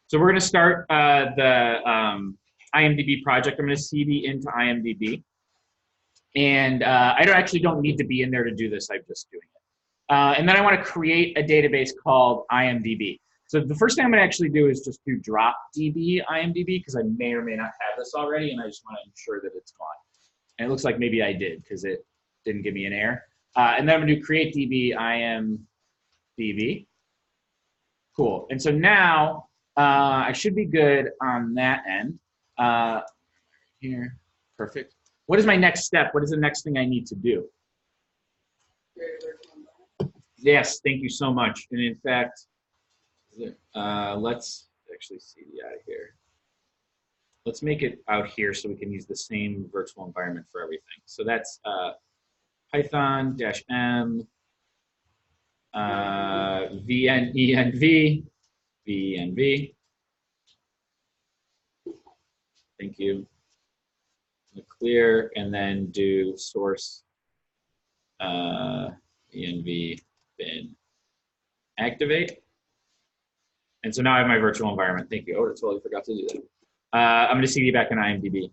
So we're going to start the IMDb project. I'm going to CD into IMDb. And I actually don't need to be in there to do this. I'm just doing it. And then I want to create a database called IMDb. So the first thing I'm going to actually do is just do drop db IMDb, because I may or may not have this already, and I just want to ensure that it's gone. And it looks like maybe I did, because it didn't give me an error. And then I'm going to do create db IMDb. Cool. And so now I should be good on that end. Here, perfect. What is my next step? What is the next thing I need to do? Yes, thank you so much. And in fact, let's actually see out of here. Let's make it out here so we can use the same virtual environment for everything. So that's Python-m venv. Thank you. Clear, and then do source env bin activate. And so now I have my virtual environment. Thank you. Oh, I totally forgot to do that. I'm going to CD back in IMDb.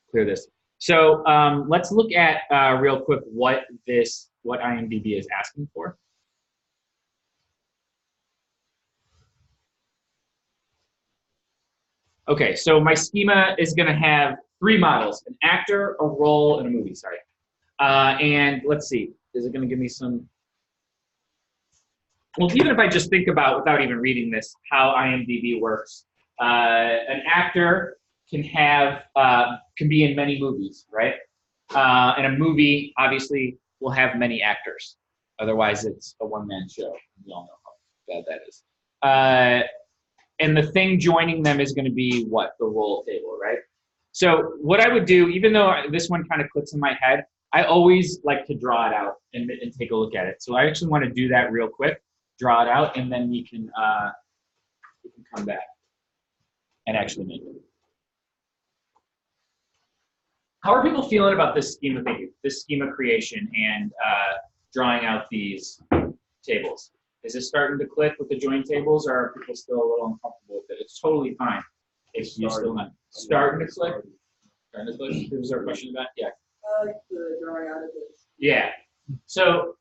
Clear this. So let's look at real quick what IMDb is asking for. Okay, so my schema is going to have 3 models: an actor, a role, and a movie. Sorry. And let's see. Is it going to give me some? Well, even if I just think about, without even reading this, how IMDb works, an actor can be in many movies, right? And a movie obviously will have many actors. Otherwise, it's a one-man show. We all know how bad that is. And the thing joining them is going to be what? The role table, right? So what I would do, even though this one kind of clicks in my head, I always like to draw it out and take a look at it. So I actually want to do that real quick, draw it out, and then we can come back and actually make it. How are people feeling about this schema thinking, this schema creation, and drawing out these tables? Is it starting to click with the join tables, or are people still a little uncomfortable with it? It's totally fine if you're still not starting to click. Starting to click. Was there a question about? Yeah. I like the drawing out of this. Yeah. So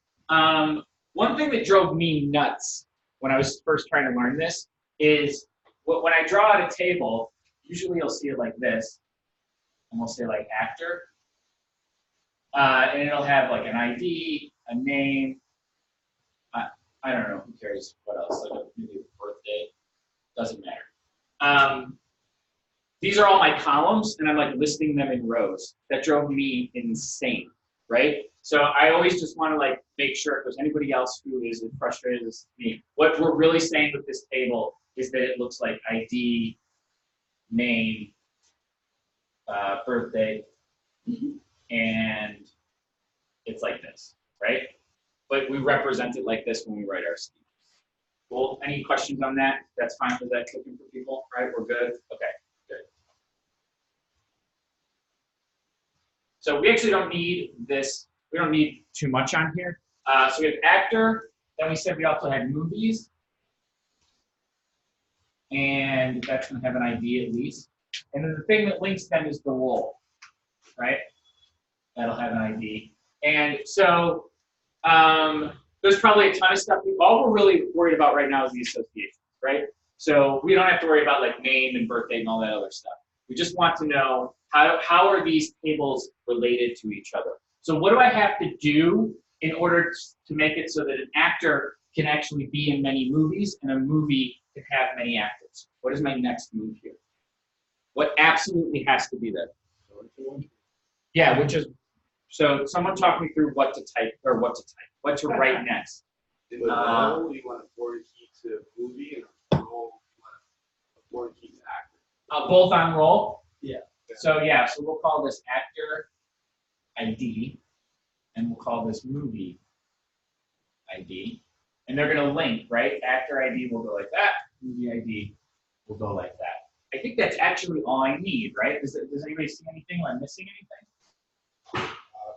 one thing that drove me nuts when I was first trying to learn this is when I draw out a table, usually you'll see it like this, and we'll say like actor, and it'll have like an ID, a name. I don't know, who cares what else, like maybe a birthday, doesn't matter. These are all my columns, and I'm like listing them in rows. That drove me insane, right? So I always just want to like make sure if there's anybody else who is as frustrated as me. What we're really saying with this table is that it looks like ID, name, birthday, and it's like this, right? But we represent it like this when we write our schemas. Cool. Any questions on that? That's fine for that clicking for people, right? We're good? Okay, good. So we actually don't need this. We don't need too much on here. So we have actor. Then we said we also had movies. And that's going to have an ID at least. And then the thing that links them is the role, right? That'll have an ID. And so there's probably a ton of stuff. All we're really worried about right now is the associations, right? So we don't have to worry about like name and birthday and all that other stuff. We just want to know how are these tables related to each other. So what do I have to do in order to make it so that an actor can actually be in many movies and a movie can have many actors? What is my next move here? What absolutely has to be there? Yeah, which is, so someone talk me through what to type, or what to write next. In the role, you want a foreign key to movie, and a role, you want a foreign key to actor. Both on roll? Yeah. So yeah, so we'll call this actor ID, and we'll call this movie ID. And they're going to link, right? Actor ID will go like that, movie ID will go like that. I think that's actually all I need, right? Does anybody see anything? Am I missing anything?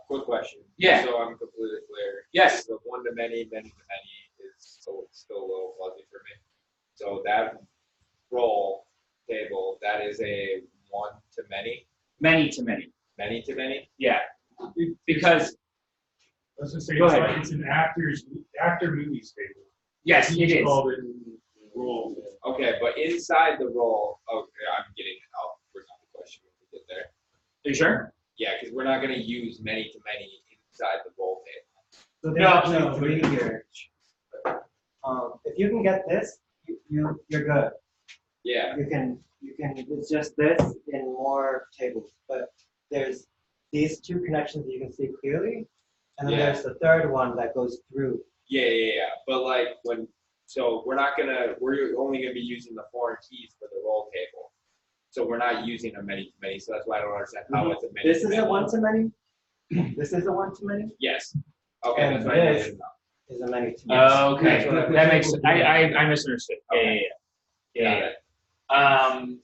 Quick question. Yeah. So I'm completely clear. Yes. The one-to-many, many-to-many is still a little fuzzy for me. So that roll table, that is a one-to-many, Many to many. many-to-many? Yeah. Because Let's just say Go it's, ahead. like, it's an after movies table. yes, it is. Called it roll. Okay, but inside the roll, okay, I'll bring up the question when we get there. Are you sure? Yeah, because we're not gonna use many-to-many inside the roll table. So there's No, actually no, three here. If you can get this, you're good. Yeah, You can, it's just this in more tables, but there's these two connections that you can see clearly, and then Yeah. there's the third one that goes through. yeah. But like so we're only gonna be using the foreign keys for the roll table. So we're not using a many-to-many, so that's why I don't understand how it's a many-to-many. This is a one-to-many. This is a one-to-many. Yes. Okay, And that's what I this- didn't know. Is a many-to-many. Okay, That's what that makes. tables do. I misunderstood. Okay. Yeah. Got it.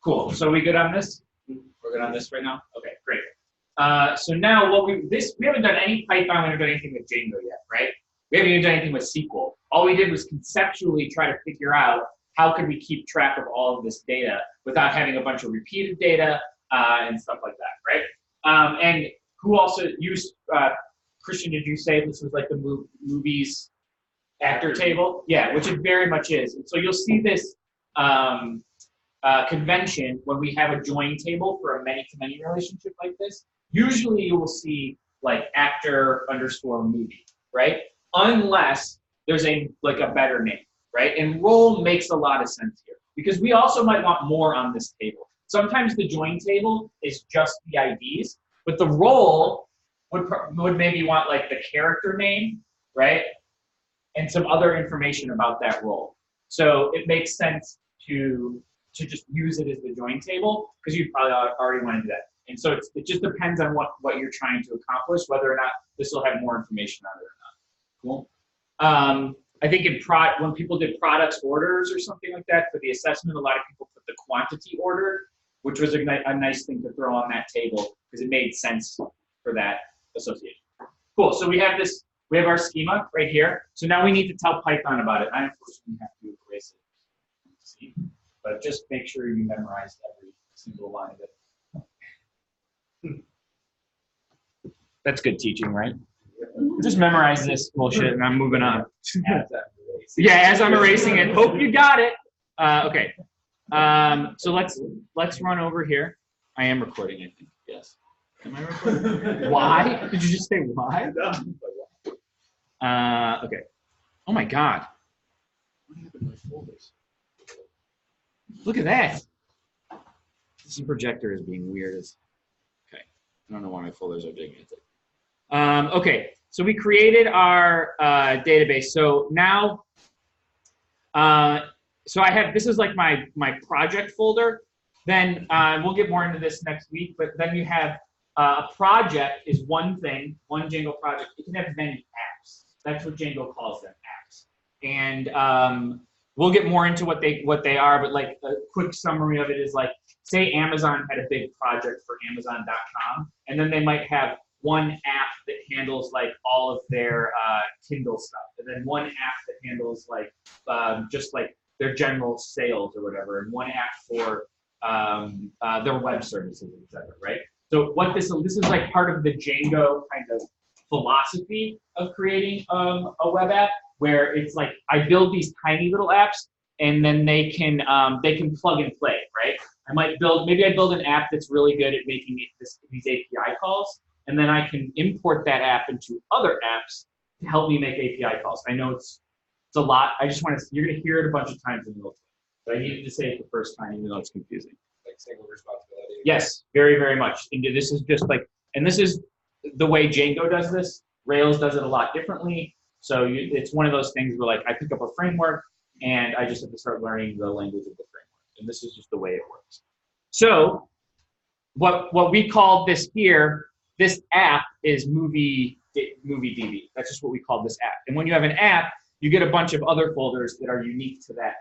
Cool. So we good on this? We're good on this right now? Okay, great. So now we haven't done any Python, we haven't done anything with Django yet, right? We haven't even done anything with SQL. All we did was conceptually try to figure out how could we keep track of all of this data without having a bunch of repeated data and stuff like that, right? And who also used, Christian, did you say this was like the movies actor table? Yeah, which it very much is. And so you'll see this convention when we have a join table for a many-to-many relationship like this. Usually you will see like actor underscore movie, right? Unless there's a better name, right? And role makes a lot of sense here because we also might want more on this table. Sometimes the join table is just the IDs, but the role would maybe want like the character name, right? And some other information about that role. So it makes sense to just use it as the join table because you probably already want to do that. And so it just depends on what you're trying to accomplish, whether or not this will have more information on it or not. Cool. I think when people did products orders or something like that for the assessment, a lot of people put the quantity order, which was a nice thing to throw on that table because it made sense for that association. Cool. So we have our schema right here. So now we need to tell Python about it. I unfortunately have to erase it. See? But just make sure you memorize every single line of it. That's good teaching, right? Just memorize this bullshit and I'm moving on. Yeah, as I'm erasing it. Hope you got it. Okay. So let's run over here. I am recording, I think. Yes. Am I recording? Why? Did you just say why? Okay. Oh my God. What happened to my folders? Look at that. This projector is being weird as. Okay. I don't know why my folders are gigantic. Okay. So we created our database. So now, so I have, this is like my project folder. Then we'll get more into this next week, but then you have a project is one thing, one Django project. It can have many apps. That's what Django calls them, apps. And we'll get more into what they are, but like a quick summary of it is like, say Amazon had a big project for Amazon.com, and then they might have one app that handles like all of their Kindle stuff, and then one app that handles like just like their general sales or whatever, and one app for their web services, etc. Right? So what this is like part of the Django kind of philosophy of creating a web app, where it's like I build these tiny little apps, and then they can plug and play, right? Maybe I build an app that's really good at making these API calls, and then I can import that app into other apps to help me make API calls. I know it's a lot. I just want to, you're gonna hear it a bunch of times in the notes, but I needed to say it the first time, even though it's confusing. Like single responsibility. Yes, very, very much. And this is just like, and this is the way Django does this. Rails does it a lot differently. So it's one of those things where like I pick up a framework and I just have to start learning the language of the framework. And this is just the way it works. So what we call this here, this app is movie DB. That's just what we call this app. And when you have an app, you get a bunch of other folders that are unique to that app.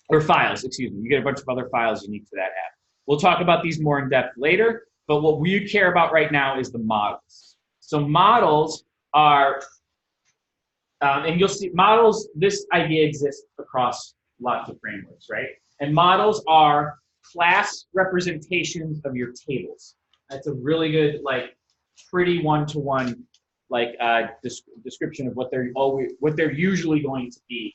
Or files, excuse me. You get a bunch of other files unique to that app. We'll talk about these more in depth later, but what we care about right now is the models. So models are and you'll see models, this idea exists across lots of frameworks, right? And models are class representations of your tables. That's a really good, like, pretty one-to-one, like, description of what they're usually going to be.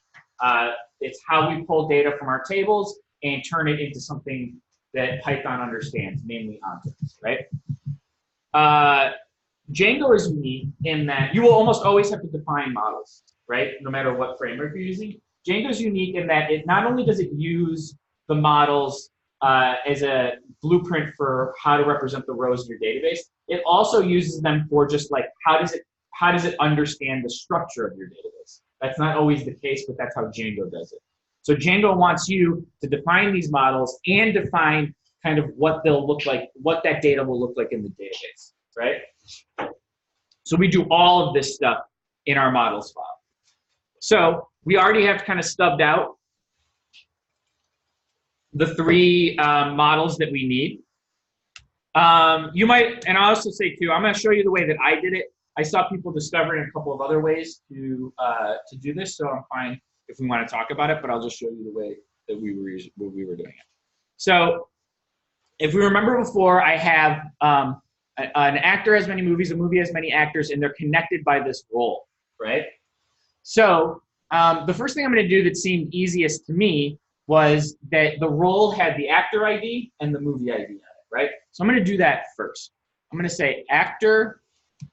It's how we pull data from our tables and turn it into something that Python understands, namely objects, right? Django is unique in that you will almost always have to define models, right? No matter what framework you're using. Django is unique in that it not only does it use the models as a blueprint for how to represent the rows in your database, it also uses them for just like how does it understand the structure of your database. That's not always the case, but that's how Django does it. So Django wants you to define these models and define kind of what they'll look like, what that data will look like in the database, right? So we do all of this stuff in our models file. So we already have kind of stubbed out the three models that we need. You might, and I'll also say too, I'm going to show you the way that I did it. I saw people discovering a couple of other ways to do this, so I'm fine if we want to talk about it, but I'll just show you the way that we were doing it. So if we remember before, I have an actor has many movies, a movie has many actors, and they're connected by this role, right? So the first thing I'm going to do that seemed easiest to me was that the role had the actor ID and the movie ID on it, right? So I'm going to do that first. I'm going to say actor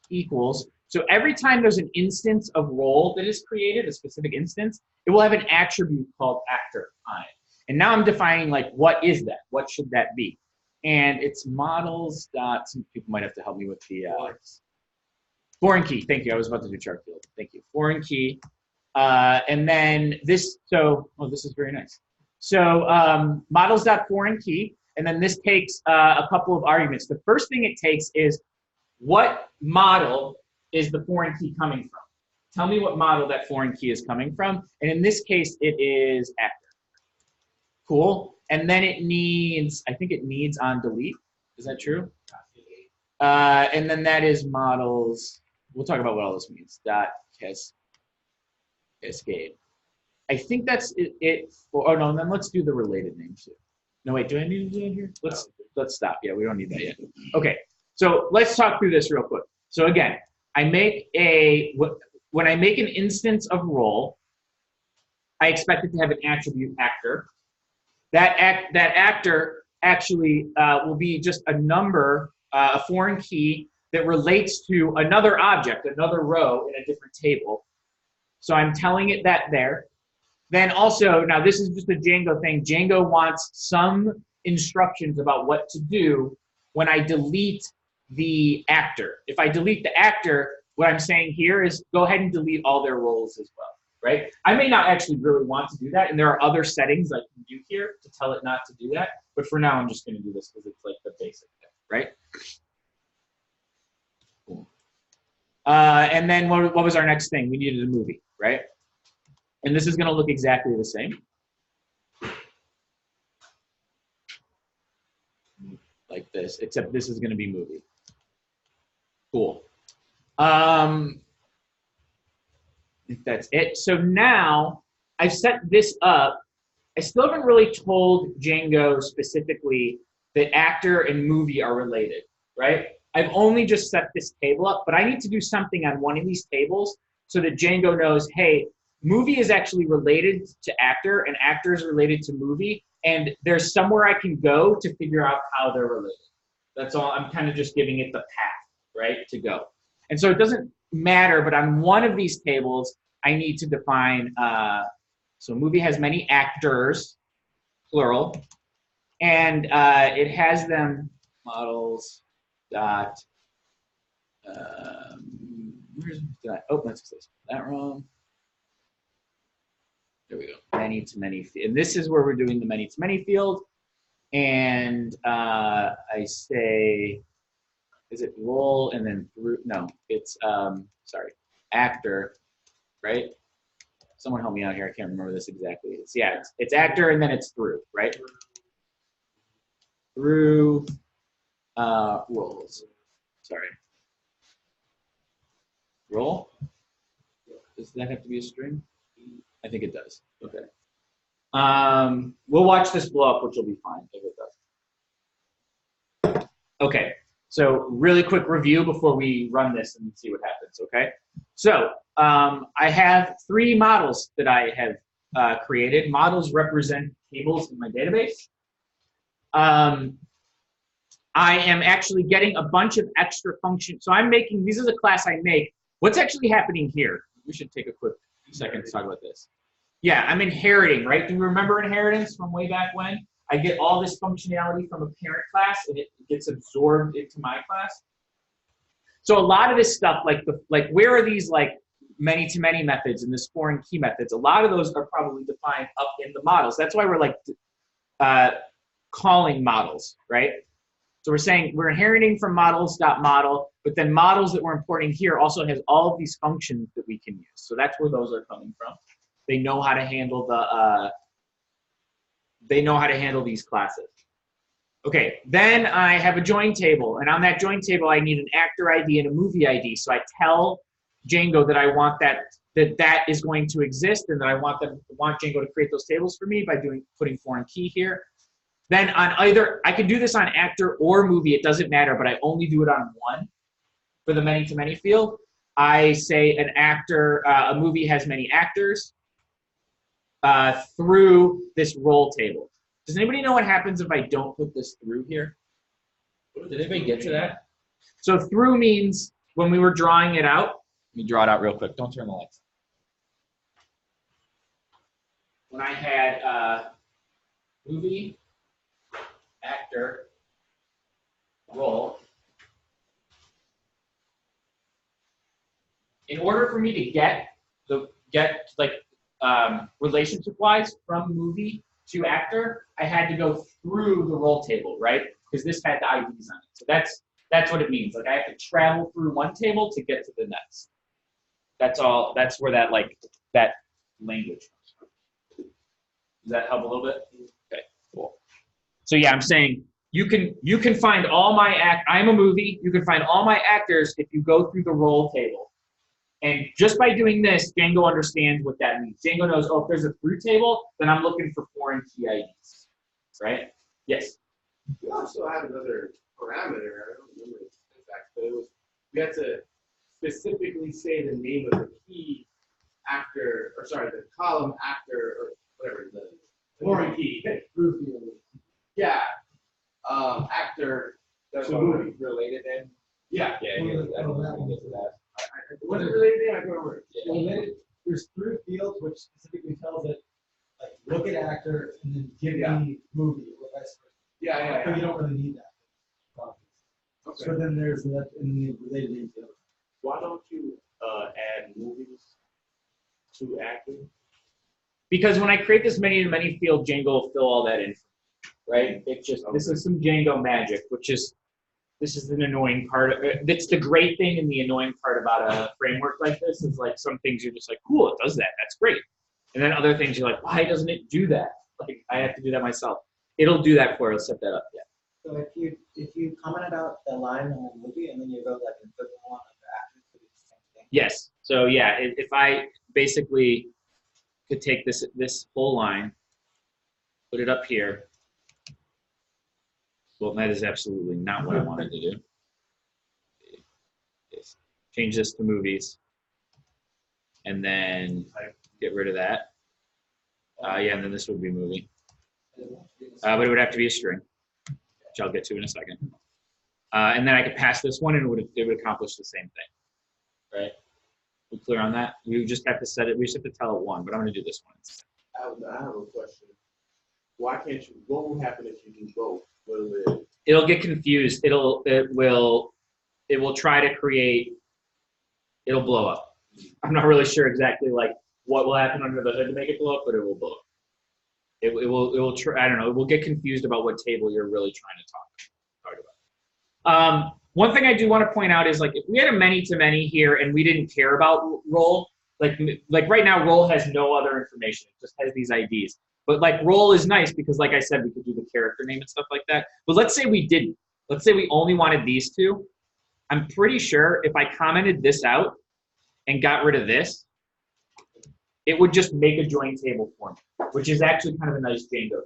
equals, so every time there's an instance of role that is created, a specific instance, it will have an attribute called actor on it. And now I'm defining like, what is that? What should that be? And it's models dot, some people might have to help me with the foreign key. Thank you, I was about to do chart field. Thank you, foreign key. And then this, so, oh, this is very nice. So models dot foreign key, and then this takes a couple of arguments. The first thing it takes is what model is the foreign key coming from? Tell me what model that foreign key is coming from. And in this case, it is actor. Cool. And then it needs, I think it needs on delete. Is that true? And then that is models. We'll talk about what all this means. Dot cascade. I think that's it for, oh no, and then let's do the related name too. No, wait, do I need to do it here? Let's stop. Yeah, we don't need that yet. Okay, so let's talk through this real quick. So again, I make when I make an instance of role, I expect it to have an attribute actor. That actor actually will be just a number, a foreign key that relates to another object, another row in a different table. So I'm telling it that there. Then also, now this is just a Django thing. Django wants some instructions about what to do when I delete the actor. If I delete the actor, what I'm saying here is go ahead and delete all their roles as well, right? I may not actually really want to do that, and there are other settings I can do here to tell it not to do that, but for now I'm just going to do this because it's like the basic thing, right? Cool. And then what was our next thing? We needed a movie, right? And this is going to look exactly the same. Like this, except this is going to be movie. Cool. I think that's it. So now I've set this up. I still haven't really told Django specifically that actor and movie are related, right? I've only just set this table up, but I need to do something on one of these tables so that Django knows, hey, movie is actually related to actor and actor is related to movie, and there's somewhere I can go to figure out how they're related. That's all. I'm kind of just giving it the path, right, to go. And so it doesn't matter, but on one of these tables, I need to define, so movie has many actors, plural, and it has them models dot, where's that? Oh, let's fix that wrong. There we go, many to many, and this is where we're doing the many to many field, and I say, is it role and then through, no, it's, sorry, actor, right? Someone help me out here, I can't remember this exactly. It's, yeah, it's actor and then it's through, right? Through roles, sorry. Role? Does that have to be a string? I think it does. Okay. We'll watch this blow up, which will be fine if it does. Okay. So really quick review before we run this and see what happens. Okay. So I have 3 models that I have created. Models represent tables in my database. I am actually getting a bunch of extra functions. So I'm making, this is a class I make. What's actually happening here? We should take a quick second to talk about this. Yeah, I'm inheriting, right? Do you remember inheritance from way back when? I get all this functionality from a parent class and it gets absorbed into my class. So a lot of this stuff, like where are these like many-to-many methods and this foreign key methods? A lot of those are probably defined up in the models. That's why we're like calling models, right? So we're saying we're inheriting from models.model, but then models that we're importing here also has all of these functions that we can use. So that's where those are coming from. They know how to handle these classes. Okay, then I have a join table, and on that join table I need an actor ID and a movie ID. So I tell Django that I want that is going to exist, and that I want Django to create those tables for me by putting foreign key here. Then on either, I can do this on actor or movie, it doesn't matter, but I only do it on one for the many-to-many field. I say an actor, a movie has many actors through this role table. Does anybody know what happens if I don't put this through here? Did anybody get to that? So through means when we were drawing it out, let me draw it out real quick. Don't turn the lights. When I had movie, actor, role, in order for me to get relationship-wise from movie to actor, I had to go through the role table, right? Because this had the IDs on it. So that's what it means. Like I have to travel through one table to get to the next. That's all. That's where that language comes from. Does that help a little bit? Okay, cool. So yeah, I'm saying you can find all my I'm a movie. You can find all my actors if you go through the role table. And just by doing this, Django understands what that means. Django knows, oh, if there's a through table, then I'm looking for foreign key IDs, right? Yes? We also had another parameter, I don't remember the exact, but it was, we had to specifically say the name of the key after, or sorry, the column after, or whatever, the foreign key. Yeah, actor, That's So what movie. we're related in. yeah. Yeah, I don't know if we get to that. What is it related to? I don't remember. Yeah. Well, then there's through fields which specifically tells it, like, look at actor and then give Yeah. me movie or vice versa. Yeah, So yeah, you yeah. don't really need that. Okay. So then there's that, and then related names. the other. Why don't you add movies to acting? Because when I create this many-to-many field, Django will fill all that in, right? It's just, this is some Django magic, this is an annoying part of it. That's the great thing and the annoying part about a framework like this is like some things you're just like, cool, it does that, that's great. And then other things you're like, why doesn't it do that? Like, I have to do that myself. It'll do that for us, set that up, yeah. So if you commented out the line in the movie and then you go like and put one under actors, could be the same thing. Yes, so yeah, if I basically could take this whole line, put it up here. Well, that is absolutely not what I wanted to do. Change this to movies. And then get rid of that. Yeah, and then this would be movie. But it would have to be a string, which I'll get to in a second. And then I could pass this one and it would accomplish the same thing, right? We clear on that? We just have to set it, we just have to tell it one, but I'm gonna do this one instead. I have a question. Why can't you, what will happen if you do both? It'll get confused. It will try to create, it'll blow up. I'm not really sure exactly like what will happen under the hood to make it blow up, but it will blow up. It will try, I don't know, it will get confused about what table you're really trying to talk about. One thing I do want to point out is like if we had a many-to-many here and we didn't care about role, like right now role has no other information. It just has these IDs. But like role is nice because like I said, we could do the character name and stuff like that. But let's say we didn't. Let's say we only wanted these two. I'm pretty sure if I commented this out and got rid of this, it would just make a join table for me, which is actually kind of a nice Django thing,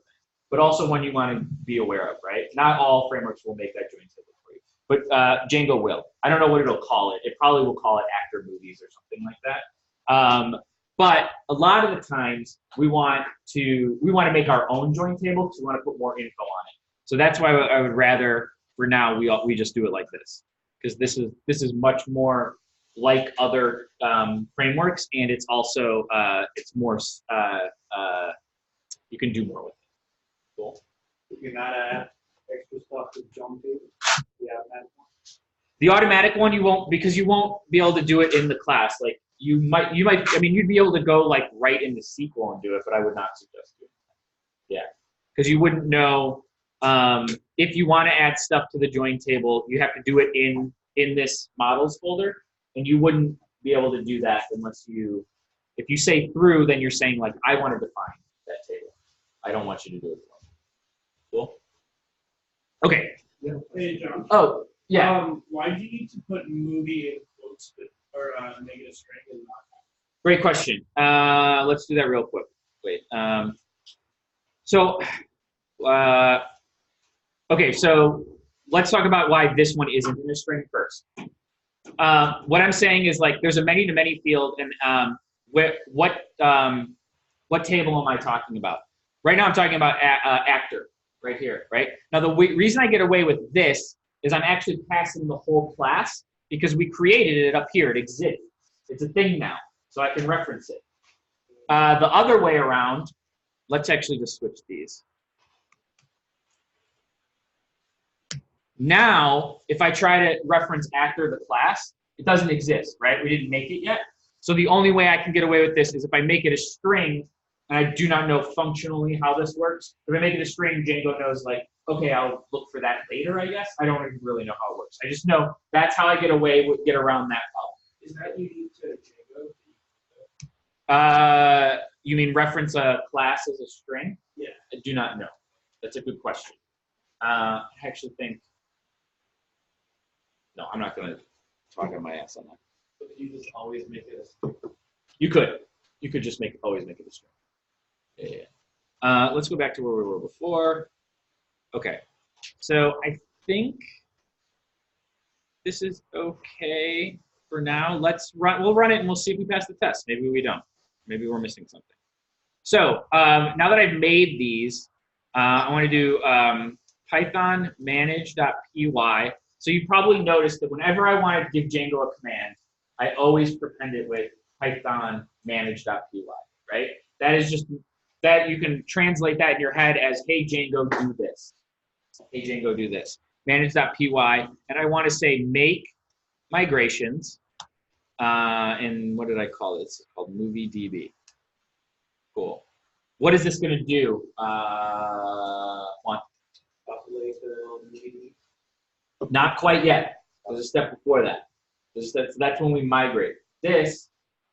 but also one you want to be aware of, right? Not all frameworks will make that join table for you, but Django will. I don't know what it'll call it. It probably will call it actor movies or something like that. But a lot of the times we want to make our own join table because we want to put more info on it. So that's why I would rather, for now, we just do it like this, because this is much more like other frameworks, and it's also it's more you can do more with it. Cool. You can add extra stuff to jump table. Yeah, that one. The automatic one you won't, because you won't be able to do it in the class. Like you might. I mean, you'd be able to go like right in the SQL and do it, but I would not suggest doing that. Yeah, because you wouldn't know. If you want to add stuff to the join table, you have to do it in this models folder, and you wouldn't be able to do that unless if you say through, then you're saying like, I want to define that table. I don't want you to do it for me. Cool. Okay. Yeah. Hey, John. Oh, yeah. Why do you need to put movie in quotes or make it a string and not? Great question. Let's do that real quick. Wait. Okay, so let's talk about why this one isn't in a string first. What I'm saying is like there's a many-to-many field, and what table am I talking about? Right now I'm talking about actor right here, right? Now the reason I get away with this is I'm actually passing the whole class because we created it up here. It exists. It's a thing now, so I can reference it. The other way around, let's actually just switch these. Now, if I try to reference actor the class, it doesn't exist, right? We didn't make it yet. So the only way I can get away with this is if I make it a string, and I do not know functionally how this works. If I make it a string, Django knows like, okay, I'll look for that later, I guess. I don't even really know how it works. I just know that's how I get around that problem. Is that unique to Django? You mean reference a class as a string? Yeah. I do not know. That's a good question. I actually think, no, I'm not going to talk on my ass on that. But you just always make it a string. You could just always make it a string. Yeah. Let's go back to where we were before. Okay. So I think this is okay for now. We'll run it and we'll see if we pass the test. Maybe we don't. Maybe we're missing something. So now that I've made these, I want to do Python manage.py. So you probably noticed that whenever I want to give Django a command, I always prepend it with Python manage.py, right? That is just, that you can translate that in your head as, hey, Django, do this. Hey, Django, do this. Manage.py, and I want to say make migrations, and what did I call this? It's called MovieDB. Cool. What is this going to do? Not quite yet. There's a step before that. So that's when we migrate. This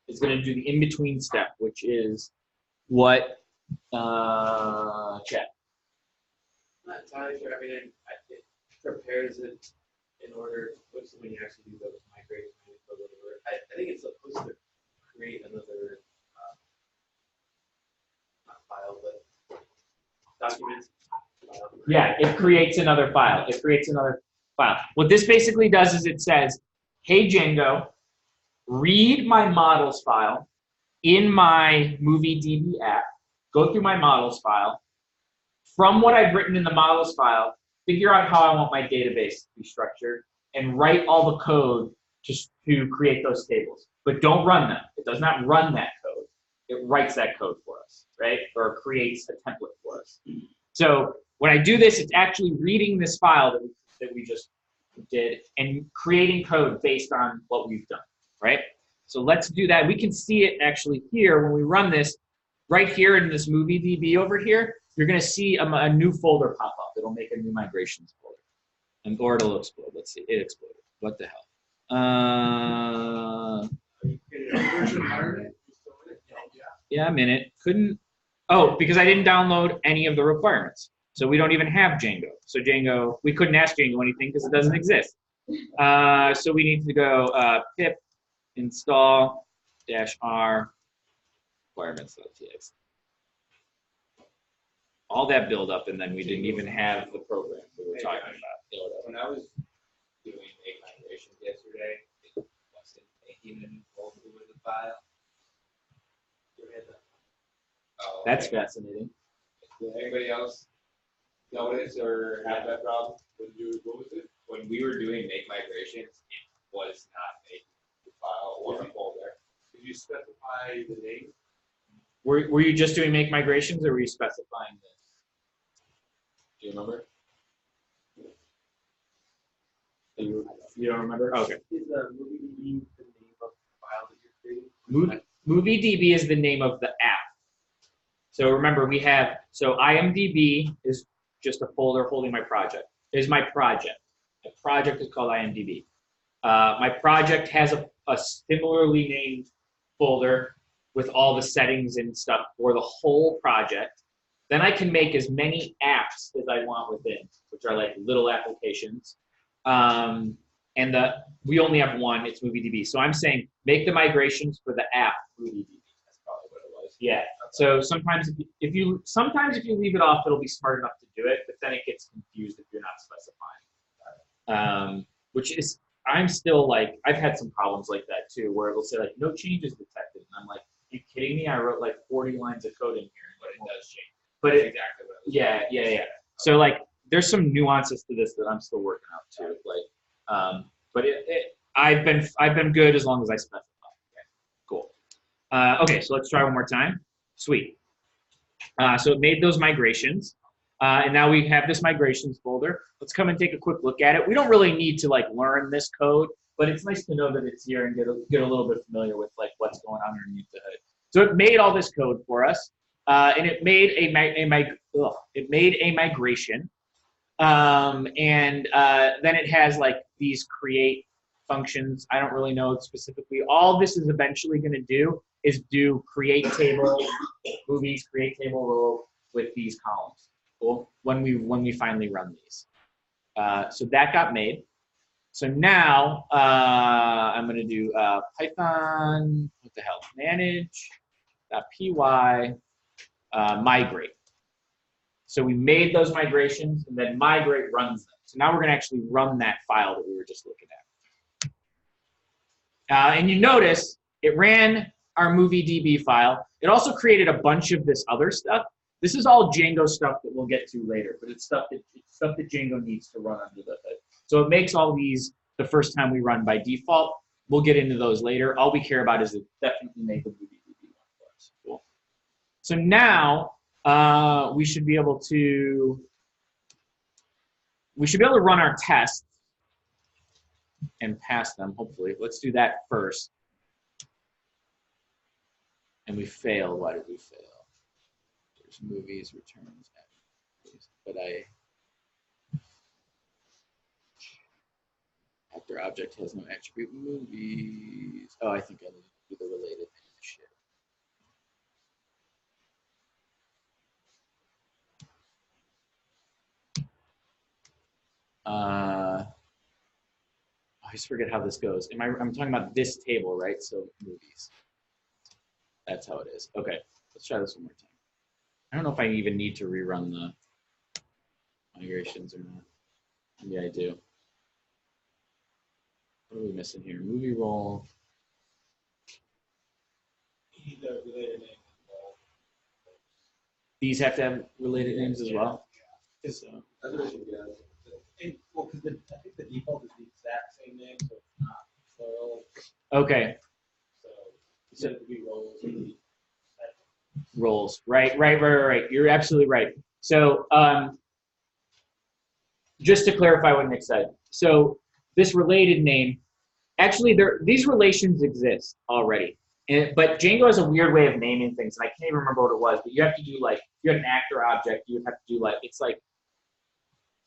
is going to do the in-between step, which is what, check. I'm not entirely sure. I mean, it prepares it in order, when you actually do those migrations or whatever. I think it's supposed to create another, not file, but document. Yeah, it creates another file. What this basically does is it says, hey, Django, read my models file in my MovieDB app, go through my models file. From what I've written in the models file, figure out how I want my database to be structured and write all the code to create those tables. But don't run them. It does not run that code. It writes that code for us, right? Or creates a template for us. So when I do this, it's actually reading this file that we just did and creating code based on what we've done, right? So let's do that. We can see it actually here when we run this. Right here in this MovieDB over here, you're going to see a new folder pop up. It'll make a new migrations folder, or it'll explode. Let's see, it exploded. What the hell? Yeah, I'm in it. Couldn't. Oh, because I didn't download any of the requirements. So we don't even have Django. So Django, we couldn't ask Django anything because it doesn't exist. So we need to go pip install -r requirements.txt. All that build up, and then we didn't even have the program we were talking about. When I was doing make migrations yesterday, it wasn't making a new folder with a file. Oh, That's okay. fascinating. Did anybody else notice or have that problem? What was it? When we were doing make migrations, it was not making the file or a folder. Did you specify the name? Were you just doing make migrations, or were you specifying this? Do you remember? You don't remember? Okay. Is movie the name of the file that you're creating? MovieDB is the name of the app. So remember, we have, so IMDb is just a folder holding my project. Is my project. My project is called IMDb. My project has a similarly named folder with all the settings and stuff for the whole project. Then I can make as many apps as I want within, which are like little applications. And we only have one, it's MovieDB. So I'm saying make the migrations for the app MovieDB. That's probably what it was. Yeah. So sometimes if you leave it off, it'll be smart enough to do it, but then it gets confused if you're not specifying. Which is, I'm still like, I've had some problems like that too, where it'll say like, no changes detected. And I'm like, are you kidding me? I wrote like 40 lines of code in here. But it does change. But That's it, exactly what it was. yeah. So like, there's some nuances to this that I'm still working out too. Like, but I've been good as long as I specify. Okay, cool. Okay, so let's try one more time. Sweet. So it made those migrations, and now we have this migrations folder. Let's come and take a quick look at it. We don't really need to like learn this code, but it's nice to know that it's here and get a little bit familiar with like what's going on underneath the hood. So it made all this code for us, and it made a migration. Then it has like these create functions. I don't really know specifically. All this is eventually going to do is do create table movies, create table row with these columns. Cool. When we finally run these. So that got made. So now I'm going to do Python. What the hell? Manage.py migrate. So we made those migrations, and then migrate runs them. So now we're going to actually run that file that we were just looking at. And you notice it ran our MovieDB file. It also created a bunch of this other stuff. This is all Django stuff that we'll get to later, but it's stuff that Django needs to run under the hood. So it makes all these the first time we run by default. We'll get into those later. All we care about is to definitely make a MovieDB one for us. Cool. So now we should be able to run our tests and pass them, hopefully. Let's do that first. And we failed. Why did we fail? There's movies, returns, but after object has no attribute movies. Oh, I think I need to do the related shit. I just forget how this goes. I'm talking about this table, right? So movies. That's how it is. Okay, let's try this one more time. I don't know if I even need to rerun the migrations or not. Maybe I do. What are we missing here? Movie roll. These have to have related names as well. So. Well, because I think the default is the exact same name, so it's not plural. Okay. So it would be roles. Roles. Right. You're absolutely right. So just to clarify what Nick said. So this related name, actually these relations exist already. But Django has a weird way of naming things, and I can't even remember what it was, but you have to do like, if you had an actor object, you would have to do like, it's like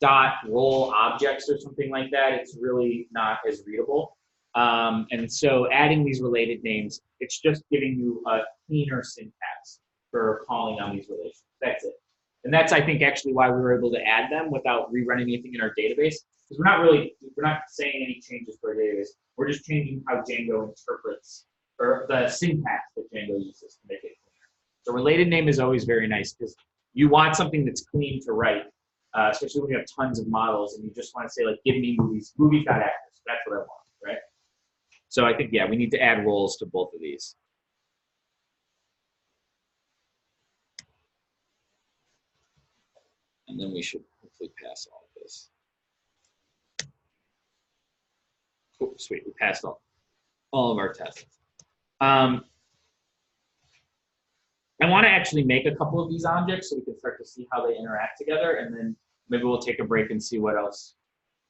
dot role objects or something like that. It's really not as readable. And so adding these related names, it's just giving you a cleaner syntax for calling on these relations. That's it. And that's, I think, actually why we were able to add them without rerunning anything in our database. Because we're not saying any changes to our database. We're just changing how Django interprets, or the syntax that Django uses to make it cleaner. The related name is always very nice because you want something that's clean to write, especially when you have tons of models and you just want to say like, give me movies, movies.actors. That's what I want, right? So I think, yeah, we need to add roles to both of these. And then we should hopefully pass all of this. Cool, sweet, we passed all of our tests. I want to actually make a couple of these objects so we can start to see how they interact together, and then maybe we'll take a break and see what else,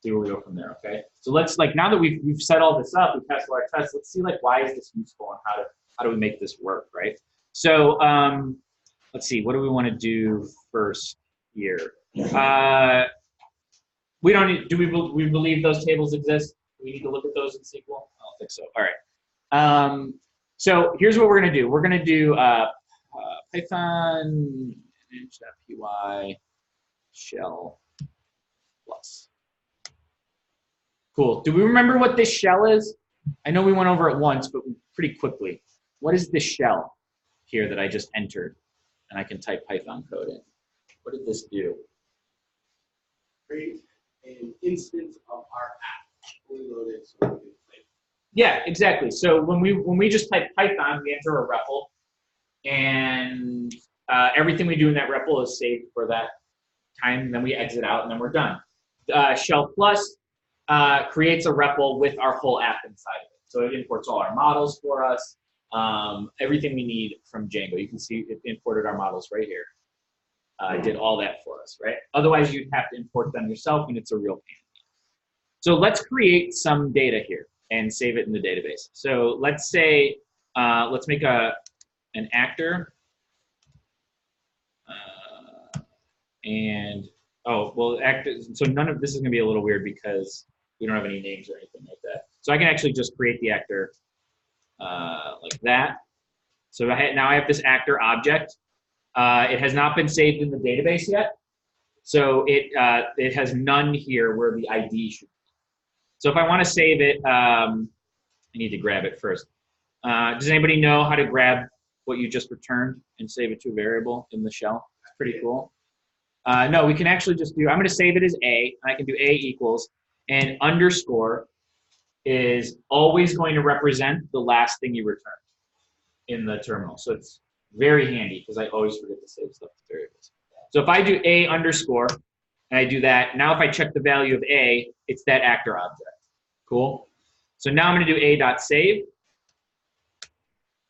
see where we go from there, okay? So let's, like, now that we've set all this up, we passed all our tests, let's see, like, why is this useful and how do we make this work, right? So let's see, what do we want to do first here? We don't need, do we believe those tables exist? Do we need to look at those in SQL? I don't think so. All right. So here's what we're going to do. We're going to do Python image.py shell plus. Cool. Do we remember what this shell is? I know we went over it once, but pretty quickly. What is this shell here that I just entered? And I can type Python code in. What did this do? Create an instance of our app, fully loaded, so we can play. Yeah, exactly. So when we just type Python, we enter a REPL, and everything we do in that REPL is saved for that time. And then we exit out, and then we're done. Shell Plus creates a REPL with our whole app inside of it. So it imports all our models for us, everything we need from Django. You can see it imported our models right here. Did all that for us, right? Otherwise, you'd have to import them yourself, and it's a real pain. So let's create some data here and save it in the database. So let's say, let's make an actor. So none of this is gonna be a little weird because we don't have any names or anything like that. So I can actually just create the actor like that. So now I have this actor object. It has not been saved in the database yet. So it has none here where the ID should be. So if I want to save it, I need to grab it first. Does anybody know how to grab what you just returned and save it to a variable in the shell? It's pretty cool. No, we can actually just do, I'm going to save it as A, and I can do A equals, and underscore is always going to represent the last thing you returned in the terminal. So it's very handy because I always forget to save stuff to variables. So if I do A underscore, and I do that, now if I check the value of A, it's that actor object. Cool? So now I'm going to do A.save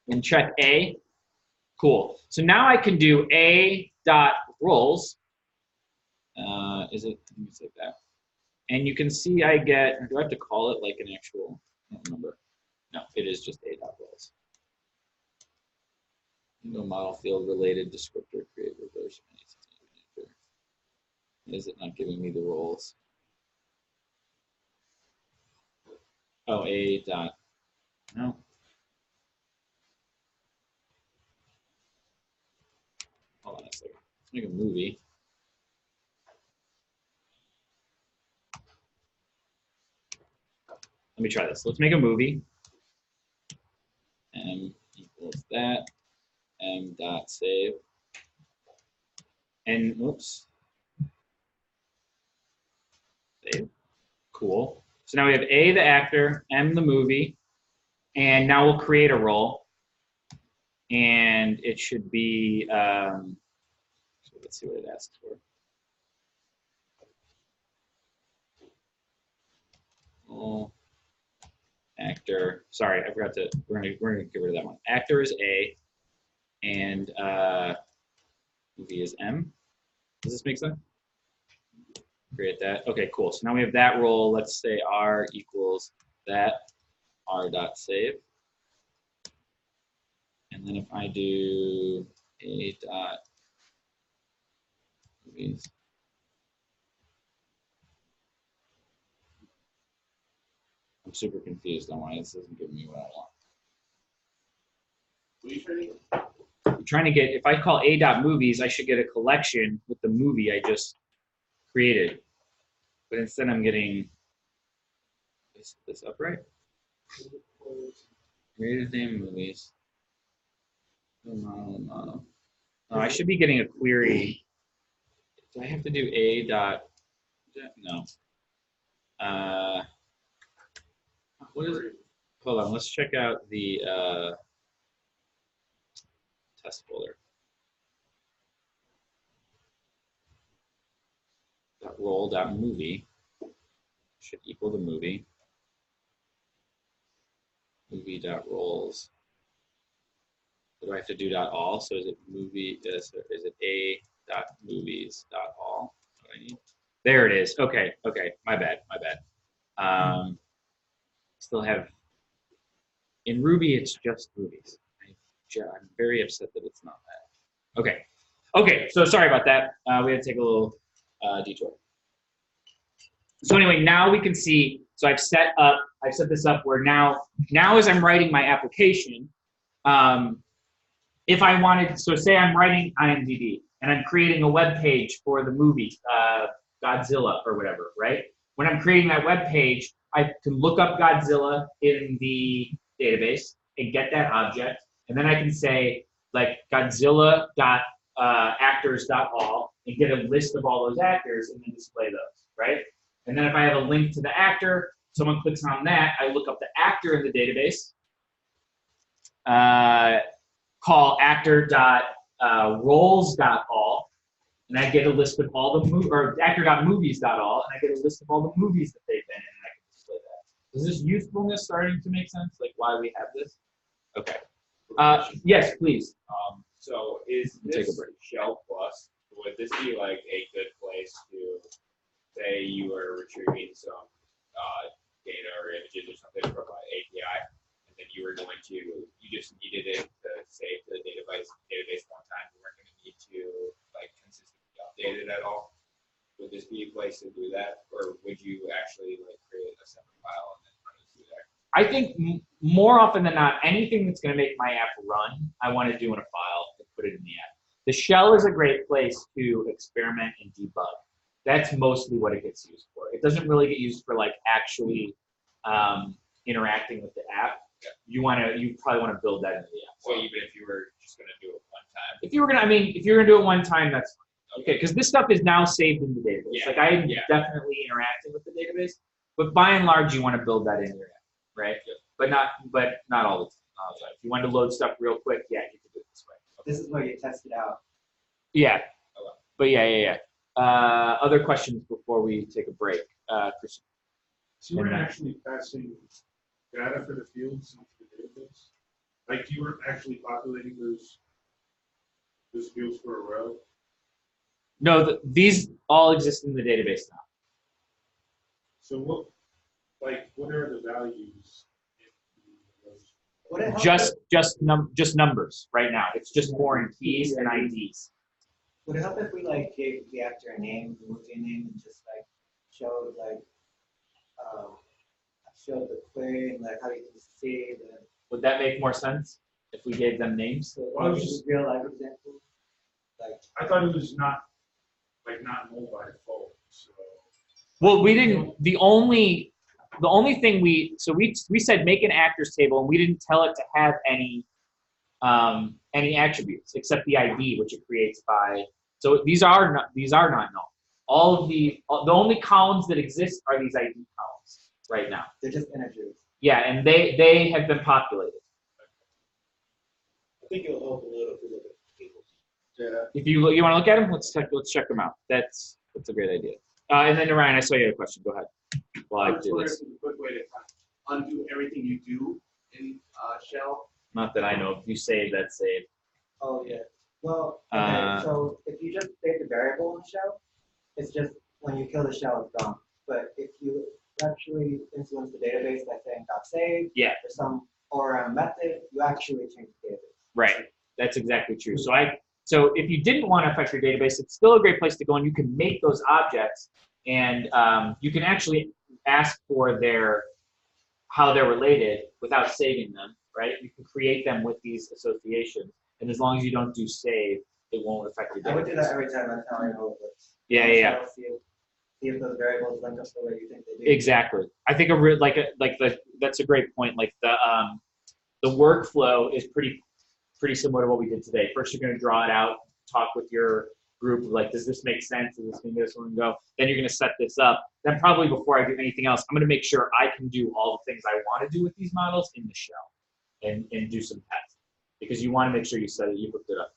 and check A. Cool. So now I can do A.roles. Let me save that. And you can see I get, do I have to call it like an actual, I don't remember. No, it is just A.roles. No model field related descriptor create reverse. Is it not giving me the roles? Oh, A dot, no. Hold on a second. Let's make a movie. Let me try this. Let's make a movie. M equals that. M.save. And whoops. Save. Cool. So now we have A, the actor, M, the movie, and now we'll create a role. And it should be, so let's see what it asks for. Oh, actor, sorry, I forgot to, we're gonna get rid of that one. Actor is A, and movie is M. Does this make sense? Create that. Okay, cool. So now we have that role. Let's say R equals that R.save. And then if I do A dot movies, I'm super confused on why this doesn't give me what I want. What are you trying to get? I'm trying to get, if I call A dot movies, I should get a collection with the movie I just created. But instead I'm getting this upright. Created name movies. Model. Oh, I should be getting a query. Do I have to do a dot? No. What is it? Hold on. Let's check out the test folder. .roll.movie should equal the movie. Movie.rolls. Do I have to do .all? So is it movie? Is it a dot movies dot all? What I need? There it is. Okay. Okay. My bad. My bad. Still have in Ruby. It's just movies. I'm very upset that it's not that. Okay. Okay. So sorry about that. We had to take a little detour. So anyway, now we can see. So I've set this up where now as I'm writing my application, if I wanted, so say I'm writing IMDb and I'm creating a web page for the movie Godzilla or whatever, right? When I'm creating that web page, I can look up Godzilla in the database and get that object, and then I can say like Godzilla.actors.all and get a list of all those actors and then display those, right? And then if I have a link to the actor, someone clicks on that, I look up the actor in the database, call actor.roles.all, and I get a list of all the or actor.movies.all, and I get a list of all the movies that they've been in, and I can display that. Is this usefulness starting to make sense? Like why we have this? Okay. Yes, please. So is Take a this break. Shell Plus, would this be like a good place to say you were retrieving some data or images or something from an API, and then you were going to, you just needed it to save to the database one time, you weren't going to need to like consistently update it at all? Would this be a place to do that, or would you actually like create a separate file and then run it through there? I think more often than not, anything that's going to make my app run, I want to do in a file and put it in the app. The shell is a great place to experiment and debug. That's mostly what it gets used for. It doesn't really get used for like actually interacting with the app. You probably want to build that into the app. So even if you were just going to do it one time? If you're going to do it one time, that's fine. Okay, because this stuff is now saved in the database. Yeah. Like I am definitely interacting with the database, but by and large, you want to build that in your app, right? Yeah. But not all the time. If you want to load stuff real quick, yeah, you can do it this way. This is where you test it out. Yeah, but yeah. Other questions before we take a break, Christian? So we're actually passing data for the fields into the database? Like you weren't actually populating those fields for a row? No, these all exist in the database now. So what are the values in those? Would it help Just numbers right now. It's just more in keys and IDs. Would it help if we like gave the actor a name, the movie name, and just like showed the query and like how you can see the Would that make more sense if we gave them names? Well, I was just- real life example? Like I thought it was not null by default. So Well, we didn't. The only thing we said make an actors table, and we didn't tell it to have any attributes except the ID, which it creates by. So these are not null. The only columns that exist are these ID columns right now. they're just integers. Yeah, and they have been populated. I think it'll help a little if we look at the tables. yeah. If you want to look at them, let's check them out. That's a great idea. And then Ryan, I saw you had a question. Go ahead. While I do this. A quick way to kind of undo everything you do in Shell. Not that I know. If you save, that's saved. Oh yeah. Well, okay, so if you just save the variable in the shell, it's just when you kill the shell, it's gone. But if you actually influence the database by saying .save Yeah. or a method, you actually change the database. Right. That's exactly true. So if you didn't want to affect your database, it's still a great place to go, and you can make those objects, and you can actually ask for how they're related without saving them, right? You can create them with these associations, and as long as you don't do save, it won't affect your database. I would do that every time. That's how I know it works. Yeah. See if those variables link up the way you think they do. Exactly. I think that's a great point. Like the workflow is pretty similar to what we did today. First, you're going to draw it out talk with your group, like, does this make sense? Does this mean this one go? Then you're gonna set this up. Then probably before I do anything else, I'm gonna make sure I can do all the things I want to do with these models in the shell and do some tests. Because you want to make sure you set it, you hooked it up,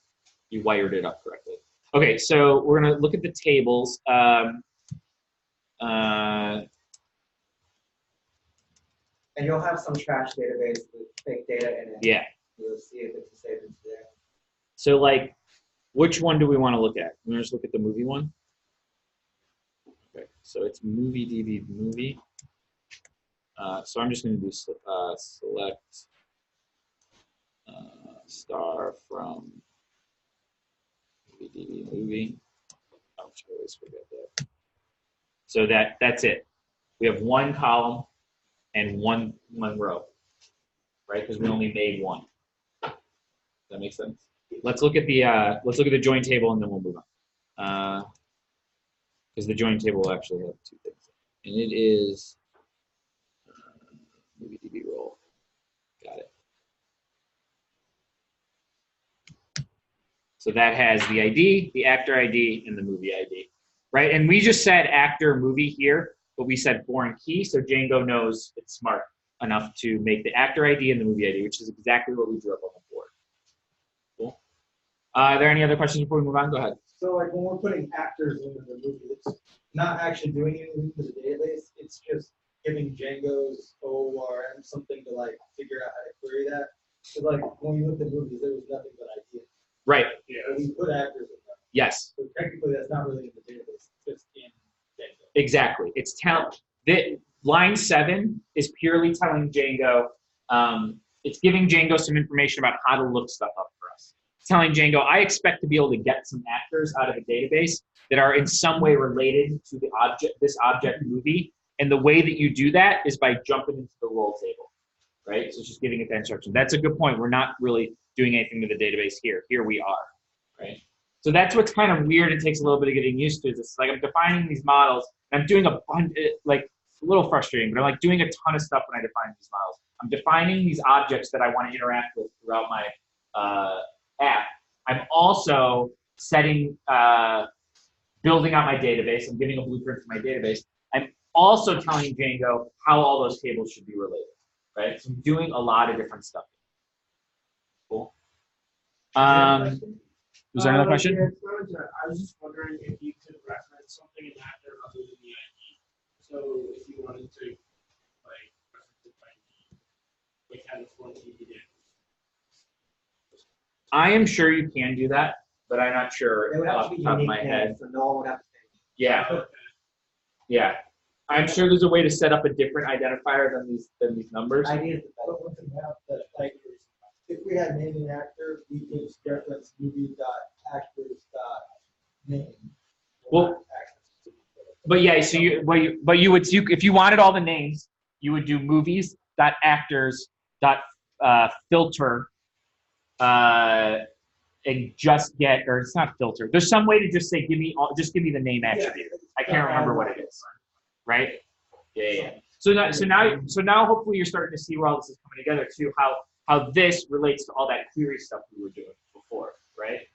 you wired it up correctly. Okay, so we're gonna look at the tables. And you'll have some trash database with fake data in it. Yeah. You'll see if it's a savings there. So like, which one do we want to look at? We're gonna just look at the movie one. Okay, so it's movie DB movie. So I'm just gonna do select star from movie DB movie. I always forget that. So that's it. We have one column and one row, right? Because we only made one. Does that make sense? Let's look at the join table and then we'll move on. Because the join table will actually have two things, and it is movie DB role. Got it. So that has the ID, the actor ID, and the movie ID, right? And we just said actor movie here, but we said foreign key, so Django knows it's smart enough to make the actor ID and the movie ID, which is exactly what we drew up on the board. Cool. Are there any other questions before we move on? Go ahead. So like when we're putting actors into the movie, it's not actually doing anything to the database. It's just giving Django's ORM something to like figure out how to query that. So like when we looked at movies, there was nothing but ideas. Right. Yeah. So we put actors in there. Yes. So technically that's not really in the database. It's just in Django. Exactly. It's line 7 is purely telling Django. It's giving Django some information about how to look stuff up for us. It's telling Django, I expect to be able to get some actors out of a database that are in some way related to the object, this object movie. And the way that you do that is by jumping into the role table, right? So it's just giving it that instruction. That's a good point. We're not really doing anything to the database here. Here we are, right? So that's what's kind of weird and takes a little bit of getting used to. Is it's like I'm defining these models, and I'm doing a bunch, like it's a little frustrating, but I'm like doing a ton of stuff when I define these models. I'm defining these objects that I want to interact with throughout my app. I'm also setting, building out my database. I'm giving a blueprint for my database. I'm also telling Django how all those tables should be related, right? So I'm doing a lot of different stuff. Cool. Was there another question? Yeah, I was just wondering if you could reference something in actor other than the ID. So if you wanted to like reference it by name, like how the form you did. I am sure you can do that, but I'm not sure It would off have to the be top of unique my head. names, so no one would have to say. Yeah, yeah. I'm sure there's a way to set up a different identifier than these numbers. ID is the But best. one thing about that, like, if we had name and actor, we could reference movie.actors.name. Well, but yeah, so you if you wanted all the names, you would do movies.actors.filter and just get, or it's not filter. There's some way to just say give me the name attribute. I can't remember what it is, right? Yeah. So now hopefully you're starting to see where all this is coming together too. How this relates to all that query stuff we were doing before, right?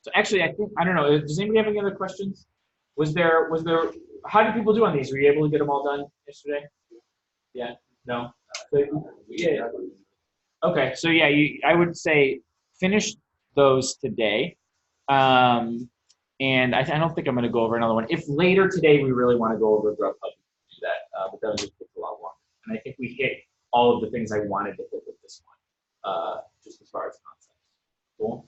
So actually, I don't know. Does anybody have any other questions? Was there? How did people do on these? Were you able to get them all done yesterday? Yeah. No. Yeah. Okay. So yeah, I would say finish those today. And I don't think I'm going to go over another one. If later today we really want to go over Grubhub, we can do that. But that would just take a lot longer. And I think we hit all of the things I wanted to hit with this one, just as far as concepts. Cool.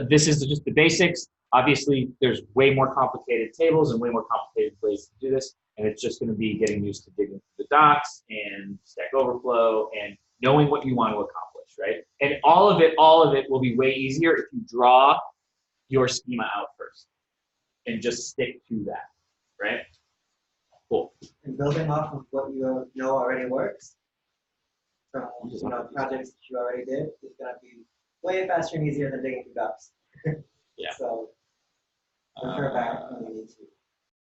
This is just the basics. Obviously, there's way more complicated tables and way more complicated ways to do this, and it's just going to be getting used to digging through the docs and Stack Overflow and knowing what you want to accomplish, right? And all of it will be way easier if you draw your schema out first and just stick to that, right? Cool. And building off of what you know already works, from projects that you already did, is going to be way faster and easier than digging through docs. Yeah. So refer back when you need to.